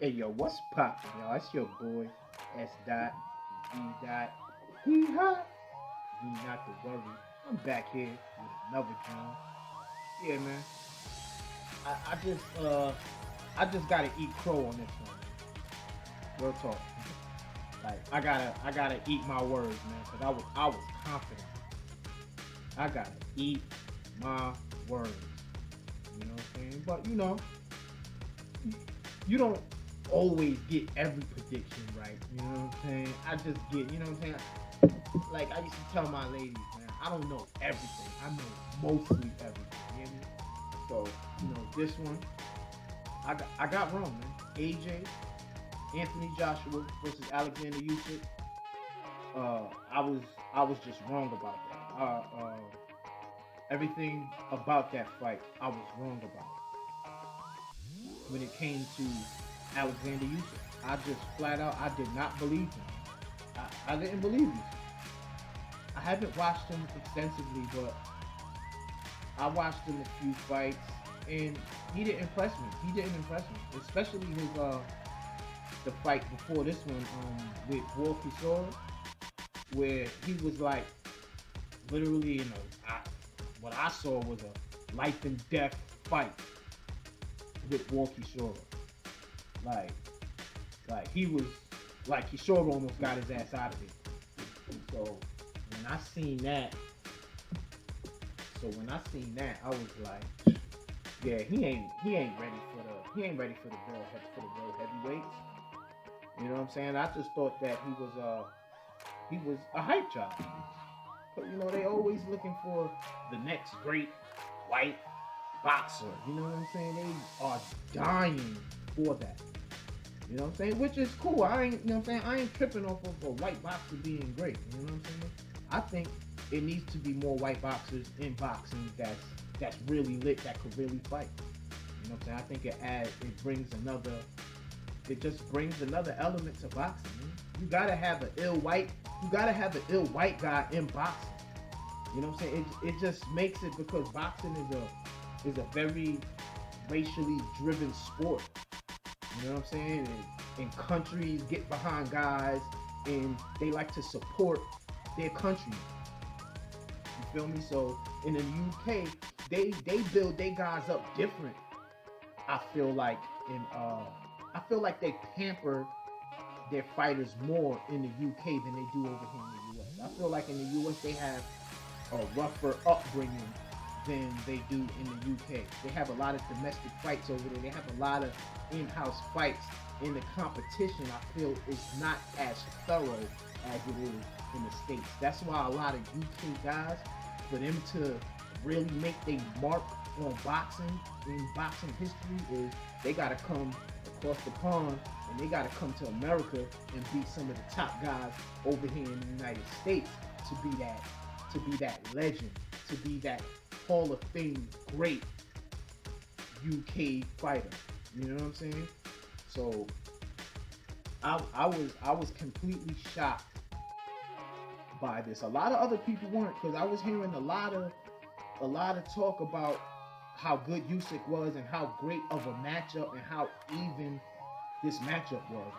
Hey yo, what's poppin', y'all? It's your boy S dot V dot. Hee ha. Me not to worry. I'm back here with another drum. Yeah, man. I just gotta eat crow on this one, man. Real talk. Like I gotta eat my words, man, because I was confident. I gotta eat my words. You know what I'm saying? But you don't always get every prediction right. You know what I'm saying? I just get, you know what I'm saying? Like I used to tell my ladies, man, I don't know everything. I know mostly everything. You hear me? So, this one, I got wrong, man. AJ, Anthony Joshua versus Alexander Usyk. I was just wrong about that. Everything about that fight, I was wrong about when it came to Alexander Usyk. I just flat out, I did not believe him. I didn't believe him. I haven't watched him extensively, but I watched him a few fights, and he didn't impress me. He didn't impress me, especially his the fight before this one with Wolfisora, where he was like literally, what I saw was a life and death fight with Wolfisora. Like, like he was like Kisora almost got his ass out of it. So when I seen that, I was like, yeah, he ain't ready for the real heavyweights. You know what I'm saying? I just thought that he was a hype job. But they always looking for the next great white boxer. You know what I'm saying? They are dying for that. You know what I'm saying? Which is cool. I ain't, you know what I'm saying? I ain't tripping off of a white boxer being great. You know what I'm saying? I think it needs to be more white boxers in boxing that's really lit, that could really fight. You know what I'm saying? I think it just brings another element to boxing. Man. You gotta have an ill white guy in boxing. You know what I'm saying? It just makes it, because boxing is a very racially driven sport. You know what I'm saying? And countries get behind guys, and they like to support their country. You feel me? So in the UK, they build their guys up different. I feel like in I feel like they pamper their fighters more in the UK than they do over here in the US. I feel like in the US they have a rougher upbringing than they do in the UK. They have a lot of domestic fights over there. They have a lot of in-house fights. In the competition, I feel is not as thorough as it is in the States. That's why a lot of UK guys, for them to really make their mark on boxing in boxing history, is they got to come across the pond, and they got to come to America and beat some of the top guys over here in the United States to be that legend, to be that Hall of Fame great UK fighter. You know what I'm saying? So I was completely shocked by this. A lot of other people weren't, because I was hearing a lot of talk about how good Usyk was and how great of a matchup and how even this matchup was.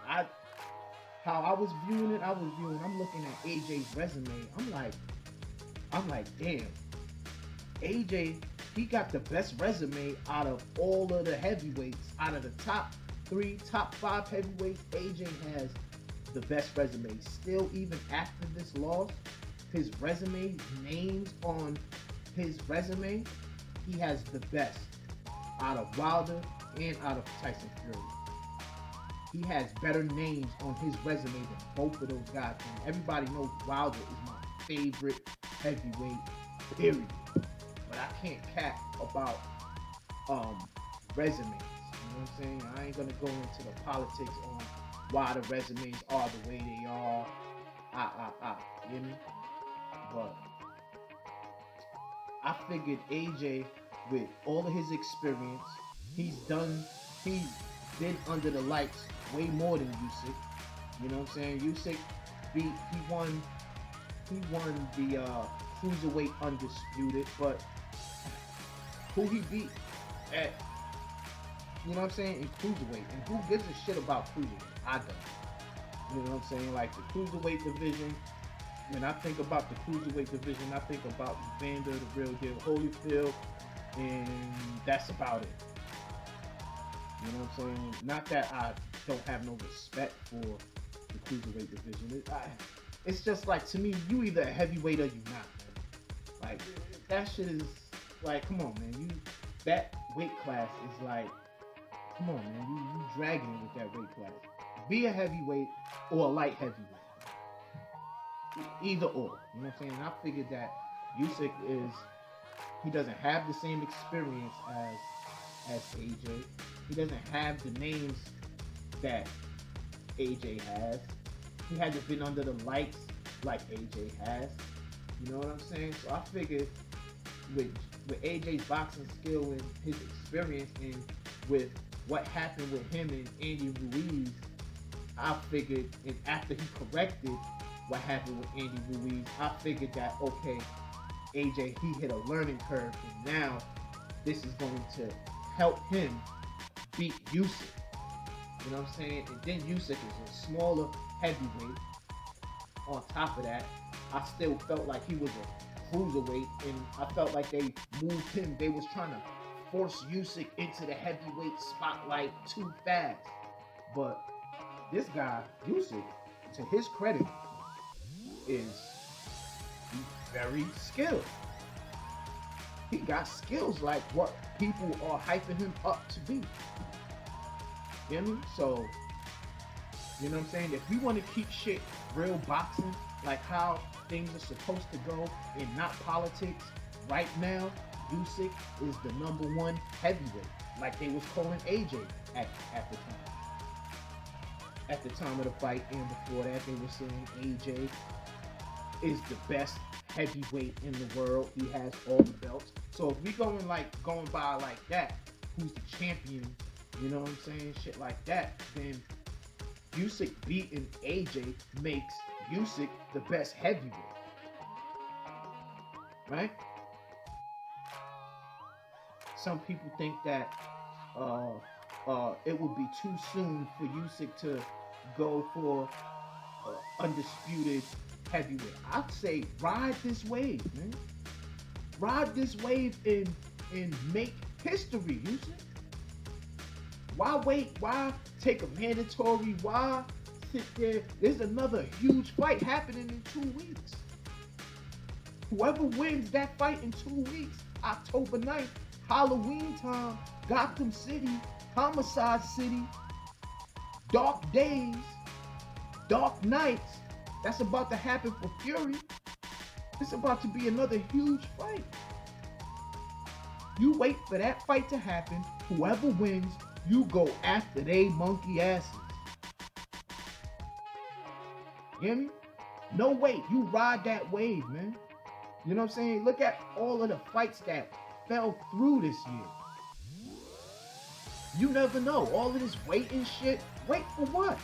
How I was viewing it, I'm looking at AJ's resume. I'm like, damn, AJ, he got the best resume out of all of the heavyweights. Out of the top three, top five heavyweights, AJ has the best resume. Still, even after this loss, his resume, names on his resume, he has the best out of Wilder and out of Tyson Fury. He has better names on his resume than both of those guys. And everybody knows Wilder is my favorite heavyweight, period. But I can't cap about resumes. You know what I'm saying? I ain't gonna go into the politics on why the resumes are the way they are. You hear me? But I figured AJ, with all of his experience, he's been under the lights way more than Usyk. You know what I'm saying? Usyk he won the cruiserweight undisputed, but who he beat at You know what I'm saying? In cruiserweight. And who gives a shit about cruiserweight? I don't. You know what I'm saying? Like the cruiserweight division. When I think about the cruiserweight division, I think about Evander, the real deal, Holyfield, and that's about it. You know what I'm saying? Not that I don't have no respect for the cruiserweight division. It's just like, to me, you either a heavyweight or you not, man. Like that shit is like, come on, man. That weight class is like, come on, man. You dragging it with that weight class. Be a heavyweight or a light heavyweight. Either or. You know what I'm saying? I figured that Usyk he doesn't have the same experience as AJ. He doesn't have the names that AJ has. He hasn't been under the lights like AJ has. You know what I'm saying? So I figured with AJ's boxing skill and his experience, and with what happened with him and Andy Ruiz, I figured, and after he corrected what happened with Andy Ruiz, I figured that, okay, AJ, he hit a learning curve, and now this is going to help him beat Usyk. You know what I'm saying? And then Usyk is a smaller heavyweight. On top of that, I still felt like he was a cruiserweight, and I felt like they moved him. They was trying to force Usyk into the heavyweight spotlight too fast. But this guy, Usyk, to his credit, is very skilled. He got skills like what people are hyping him up to be. You know what I mean? So, you know what I'm saying? If we want to keep shit real boxing, like how things are supposed to go and not politics, right now, Usyk is the #1 heavyweight, like they was calling AJ at the time. At the time of the fight and before that, they were saying AJ is the best heavyweight in the world. He has all the belts. So if we going by like that, who's the champion, you know what I'm saying, shit like that, then Usyk beating AJ makes Usyk the best heavyweight. Right? Some people think that it would be too soon for Usyk to go for undisputed heavyweight. I'd say ride this wave, man. Ride this wave and make history, Usyk. Why wait? Why take a mandatory? Why sit there? There's another huge fight happening in 2 weeks. Whoever wins that fight in 2 weeks, October 9th, Halloween time, Gotham City, Homicide City, Dark Days, Dark Nights, that's about to happen for Fury. It's about to be another huge fight. You wait for that fight to happen. Whoever wins, you go after they monkey asses. You hear me? No wait. You ride that wave, man. You know what I'm saying? Look at all of the fights that fell through this year. You never know. All of this waiting shit. Wait for what?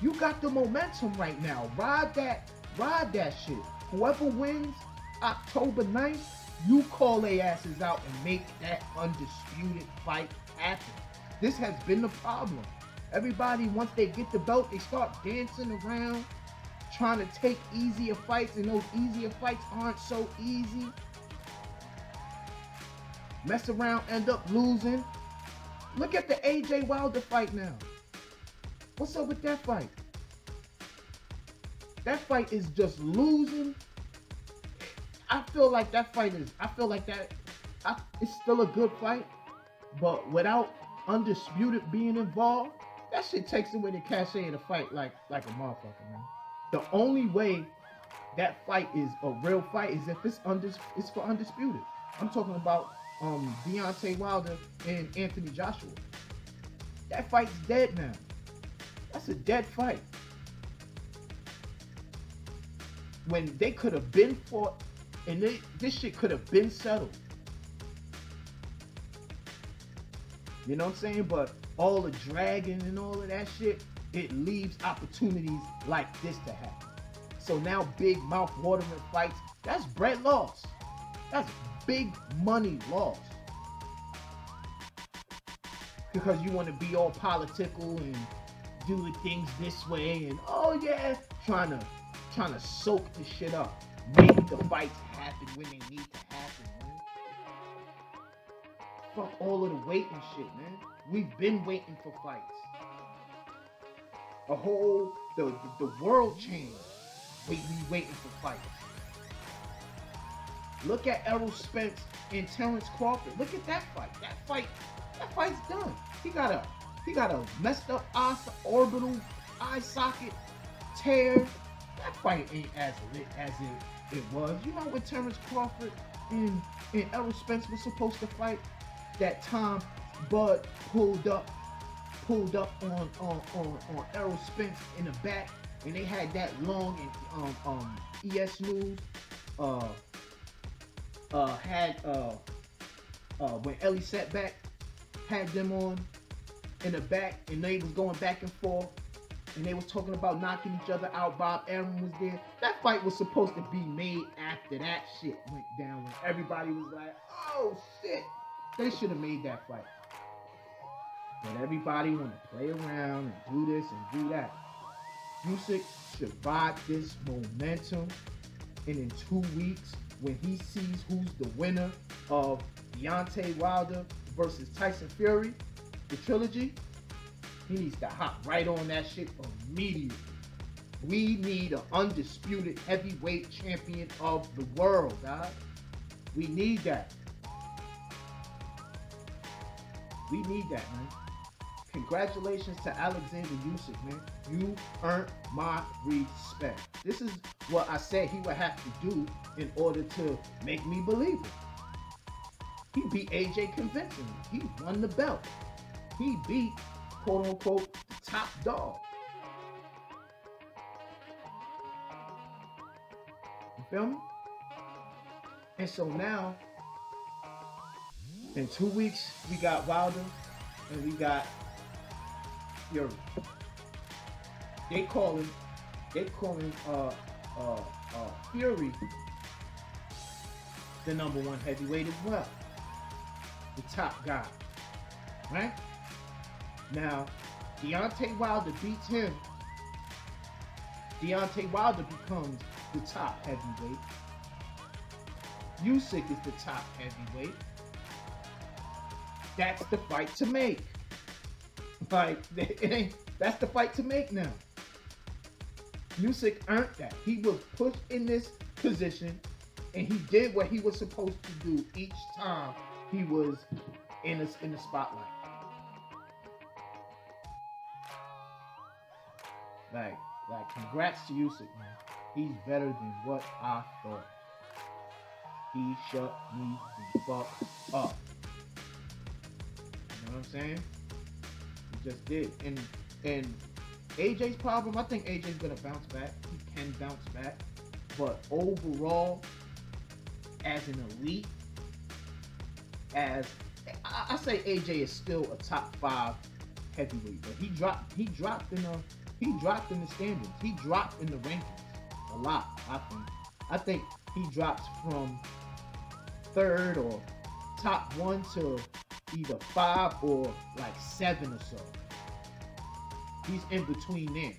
You got the momentum right now. Ride that shit. Whoever wins October 9th, you call their asses out and make that undisputed fight happen. This has been the problem. Everybody, once they get the belt, they start dancing around, trying to take easier fights, and those easier fights aren't so easy. Mess around, end up losing. Look at the AJ Wilder fight now. What's up with that fight? That fight is just losing. I feel like that it's still a good fight, but without undisputed being involved, that shit takes away the cachet of the fight like a motherfucker, man. The only way that fight is a real fight is if it's for undisputed. I'm talking about Deontay Wilder and Anthony Joshua. That fight's dead now. That's a dead fight. When they could have been fought, and this shit could have been settled. You know what I'm saying? But all the dragging and all of that shit, it leaves opportunities like this to happen. So now big mouth watering fights, that's bread loss. That's big money loss. because you want to be all political and do things this way and oh yeah, trying to soak the shit up, make the fights happen when they need to happen, man. Fuck all of the waiting shit, man. We've been waiting for fights. A whole the world changed. We waiting for fights. Look at Errol Spence and Terrence Crawford. Look at that fight. That fight's done. He got a messed up orbital eye socket tear. That fight ain't as lit as it was. You know when Terrence Crawford and Errol Spence was supposed to fight? That time Bud pulled up on Errol Spence in the back, and they had that long and ES News uh had when Ellie sat back had them on in the back, and they was going back and forth, and they was talking about knocking each other out. Bob Arum was there. That fight was supposed to be made after that shit went down, when everybody was like, oh shit, they should have made that fight. But everybody want to play around and do this and do that. Usyk should ride this momentum, and in 2 weeks, when he sees who's the winner of Deontay Wilder versus Tyson Fury, the trilogy, he needs to hop right on that shit immediately. We need an undisputed heavyweight champion of the world, guys. We need that. We need that, man. Congratulations to Alexander Usyk, man. You earned my respect. This is what I said he would have to do in order to make me believe it. He beat AJ convincingly. He won the belt. He beat, quote unquote, the top dog. You feel me? And so now, in 2 weeks, we got Wilder and we got Fury. They calling Fury the number one heavyweight as well, the top guy, right? Now, Deontay Wilder beats him. Deontay Wilder becomes the top heavyweight. Usyk is the top heavyweight. That's the fight to make. Like, that's the fight to make now. Usyk earned that. He was pushed in this position, and he did what he was supposed to do each time he was in the spotlight. Like, congrats to Usyk, man. He's better than what I thought. He shut me the fuck up. You know what I'm saying? He just did. And AJ's problem, I think AJ's gonna bounce back. He can bounce back. But overall, as an elite, I say AJ is still a top 5 heavyweight, but he dropped in the standings. He dropped in the rankings a lot, I think. I think he dropped from 3rd or top 1 to either 5 or like 7 or so. He's in between there.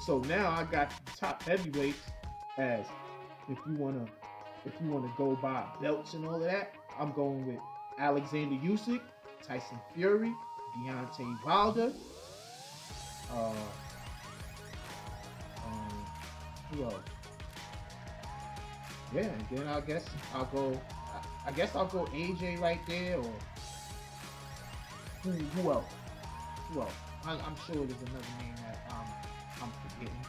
So now I got top heavyweights as if you wanna go by belts and all of that, I'm going with Alexander Usyk, Tyson Fury, Deontay Wilder, who else? Yeah, and then I guess I'll go AJ right there, or who else? Who else? I'm sure there's another name that I'm forgetting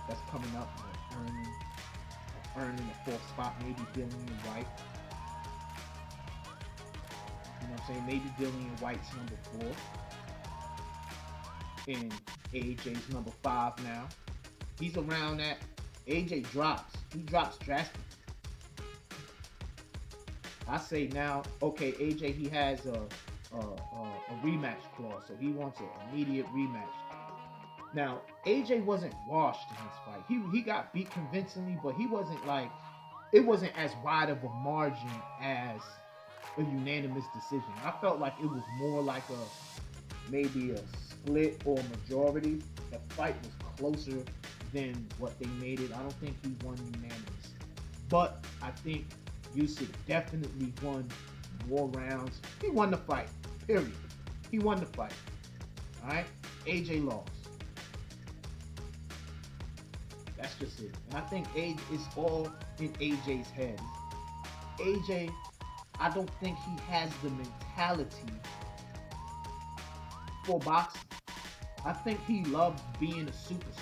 that's coming up, earning the 4th spot, maybe Dillian White. You know what I'm saying? Maybe Dillian White's number 4. And AJ's number 5 now. He's around that. AJ drops. He drops drastically. I say now, okay, AJ, he has a rematch clause, so he wants an immediate rematch. Now, AJ wasn't washed in this fight. He got beat convincingly, but he wasn't like it wasn't as wide of a margin as a unanimous decision. I felt like it was more like a maybe a split or majority. The fight was closer than what they made it. I don't think he won unanimous, but I think Usyk definitely won more rounds. He won the fight. Period. He won the fight. All right. AJ lost. That's just it. And I think it's all in AJ's head. AJ, I don't think he has the mentality for boxing. I think he loves being a superstar.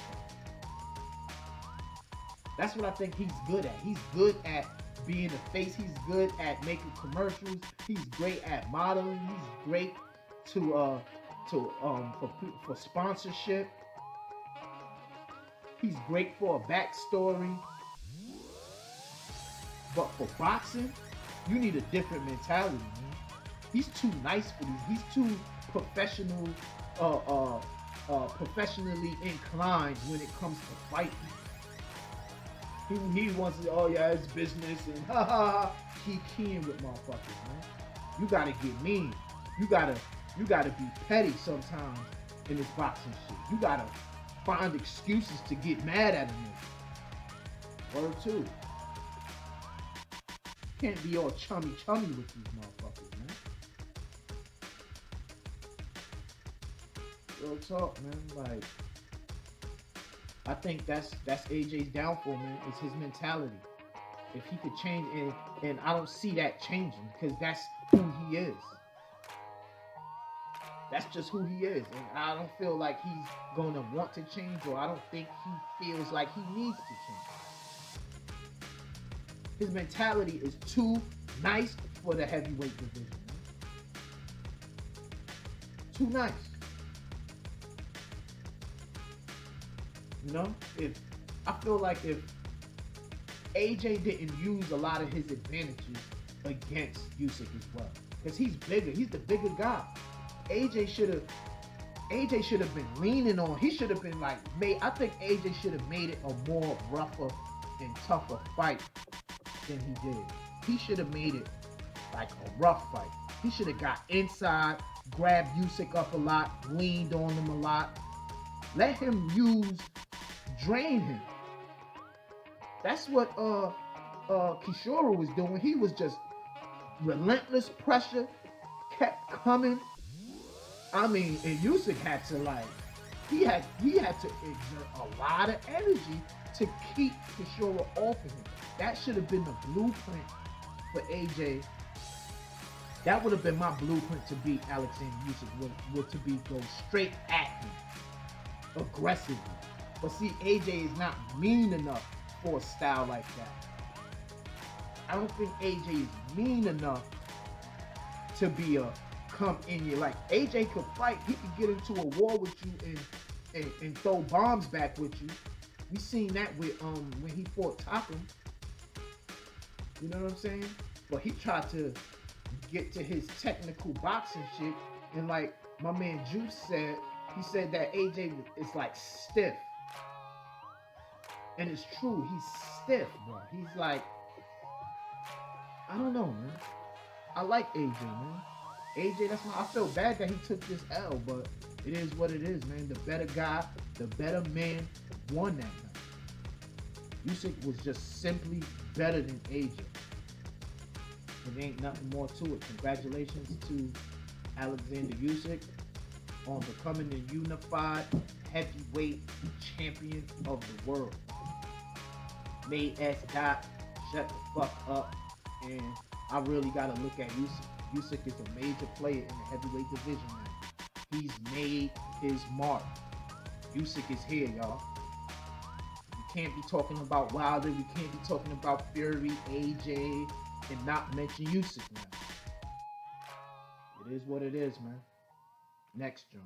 That's what I think he's good at. He's good at being a face. He's good at making commercials. He's great at modeling. He's great for sponsorship. He's great for a backstory. But for boxing, you need a different mentality, man. He's too nice for these. He's too professional, professionally inclined when it comes to fighting. He wants to, oh yeah, it's business and ha ha ha. He keying with motherfuckers, man. You gotta get mean. You gotta be petty sometimes in this boxing shit. You gotta find excuses to get mad at him. Word two. Can't be all chummy with these motherfuckers, man. Real talk, man. Like, I think that's AJ's downfall, man. It's his mentality. If he could change it, and I don't see that changing because that's who he is. That's just who he is, and I don't feel like he's gonna want to change, or I don't think he feels like he needs to change. His mentality is too nice for the heavyweight division, man. Too nice. You know, I feel like if AJ didn't use a lot of his advantages against Usyk as well, because he's bigger, he's the bigger guy. AJ should have been leaning on. He should have been like I think AJ should have made it a more rougher and tougher fight than he did. He should have made it like a rough fight. He should have got inside, grabbed Usyk up a lot, leaned on him a lot. Let him drain him. That's what Kishore was doing. He was just relentless pressure, kept coming. I mean, and Usyk had to he had to exert a lot of energy to keep Kishore off of him. That should have been the blueprint for AJ. That would have been my blueprint to beat Alexander Usyk, would to be go straight at him, aggressively. But see, AJ is not mean enough for a style like that. I don't think AJ is mean enough to be a come in you. Like, AJ could fight. He could get into a war with you and throw bombs back with you. We seen that with when he fought Takum. You know what I'm saying? But he tried to get to his technical boxing shit, and like my man Juice said, he said that AJ is like stiff. And it's true, he's stiff, bro. He's like, I don't know, man. I like AJ, man. AJ, that's why I feel bad that he took this L, but it is what it is, man. The better guy, the better man won that night. Usyk was just simply better than AJ. There ain't nothing more to it. Congratulations to Alexander Usyk on becoming the unified heavyweight champion of the world. May S. Dot, shut the fuck up. And I really gotta look at Usyk. Usyk is a major player in the heavyweight division now. He's made his mark. Usyk is here, y'all. We can't be talking about Wilder. We can't be talking about Fury, AJ, and not mention Usyk now. It is what it is, man. Next, John.